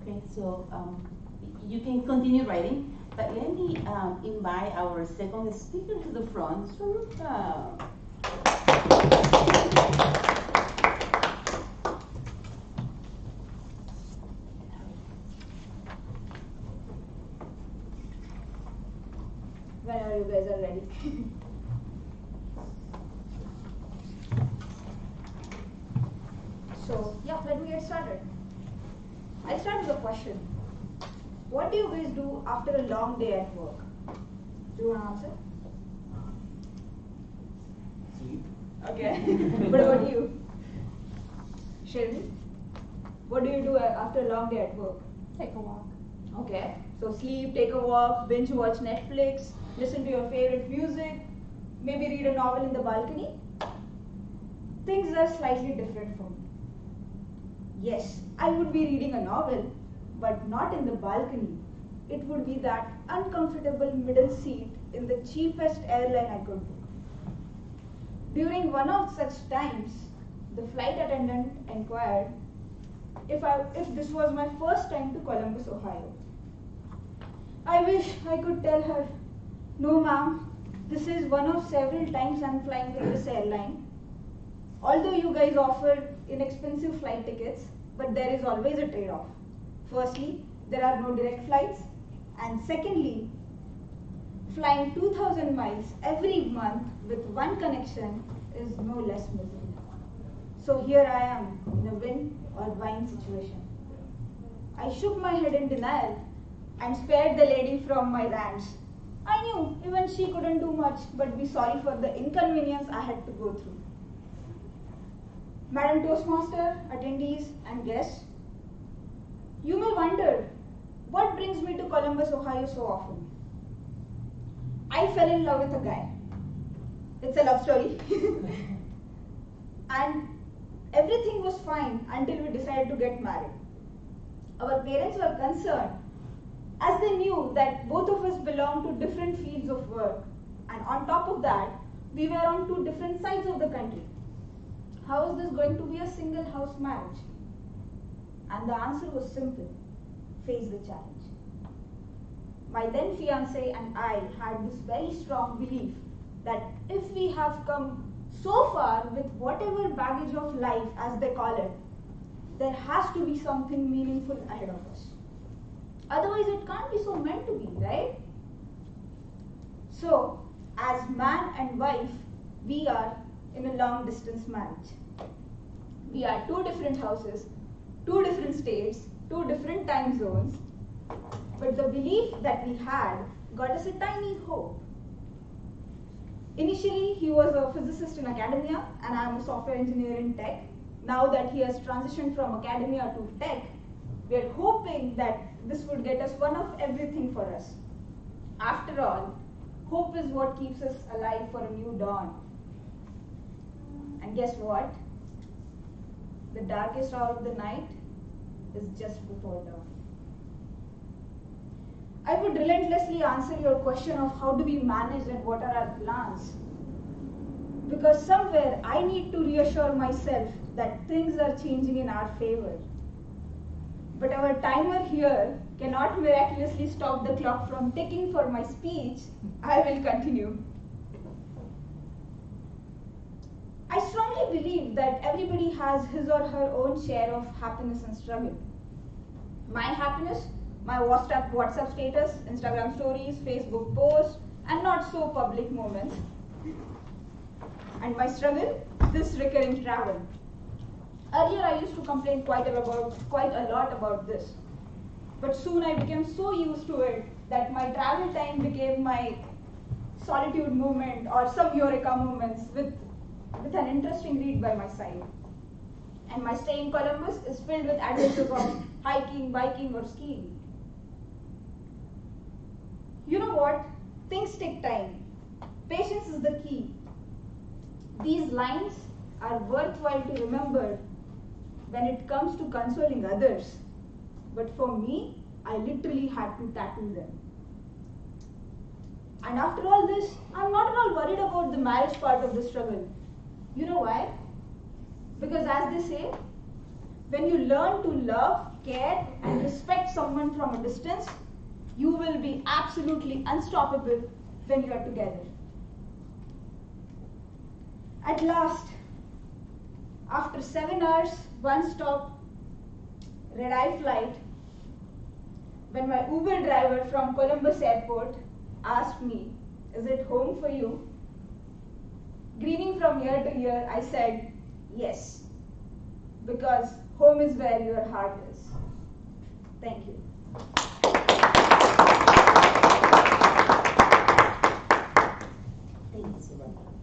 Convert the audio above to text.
Okay, so you can continue writing, but let me invite our second speaker to the front. Suruka. Whenever you guys are ready. So, yeah, let me get started. I'll start with a question. What do you guys do after a long day at work? Do you want to answer? Sleep. Okay. What about you? Shelby? What do you do after a long day at work? Take a walk. Okay. So sleep, take a walk, binge watch Netflix, listen to your favorite music, maybe read a novel in the balcony. Things are slightly different for me. Yes, I would be reading a novel, but not in the balcony. It would be that uncomfortable middle seat in the cheapest airline I could book. During one of such times, the flight attendant inquired if this was my first time to Columbus, Ohio. I wish I could tell her, no ma'am, this is one of several times I'm flying with this airline. Although you guys offer inexpensive flight tickets, but there is always a trade-off. Firstly, there are no direct flights, and secondly, flying 2,000 miles every month with one connection is no less miserable. So here I am in a win or wine situation. I shook my head in denial and spared the lady from my rants. I knew even she couldn't do much but be sorry for the inconvenience I had to go through. Madam Toastmaster, attendees and guests, you may wonder what brings me to Columbus, Ohio so often. I fell in love with a guy. It's a love story. And everything was fine until we decided to get married. Our parents were concerned as they knew that both of us belonged to different fields of work, and on top of that, we were on two different sides of the country. How is this going to be a single house marriage? And the answer was simple: face the challenge. My then fiance and I had this very strong belief that if we have come so far with whatever baggage of life, as they call it, there has to be something meaningful ahead of us. Otherwise, it can't be so meant to be, right? So, as man and wife, we are in a long distance marriage. We are two different houses, two different states, two different time zones, but the belief that we had got us a tiny hope. Initially, he was a physicist in academia, and I am a software engineer in tech. Now that he has transitioned from academia to tech, we are hoping that this would get us one of everything for us. After all, hope is what keeps us alive for a new dawn. And guess what? The darkest hour of the night is just before dawn. I would relentlessly answer your question of how do we manage and what are our plans. Because somewhere I need to reassure myself that things are changing in our favor. But our timer here cannot miraculously stop the clock from ticking for my speech. I will continue. I strongly believe that everybody has his or her own share of happiness and struggle. My happiness, my WhatsApp status, Instagram stories, Facebook posts, and not so public moments. And my struggle, this recurring travel. Earlier I used to complain quite a lot about this. But soon I became so used to it that my travel time became my solitude moment or some eureka moments with an interesting read by my side. And my stay in Columbus is filled with adventures of hiking, biking, or skiing. You know what? Things take time. Patience is the key. These lines are worthwhile to remember when it comes to consoling others. But for me, I literally had to tackle them. And after all this, I'm not at all worried about the marriage part of the struggle. You know why? Because as they say, When you learn to love, care, and respect someone from a distance, you will be absolutely unstoppable when you are together. At last, after 7 hours, one-stop red-eye flight, when my Uber driver from Columbus Airport asked me, "Is it home for you?" Grinning from ear to ear, I said, "Yes, because home is where your heart is." Thank you. Thank you, Subhadra.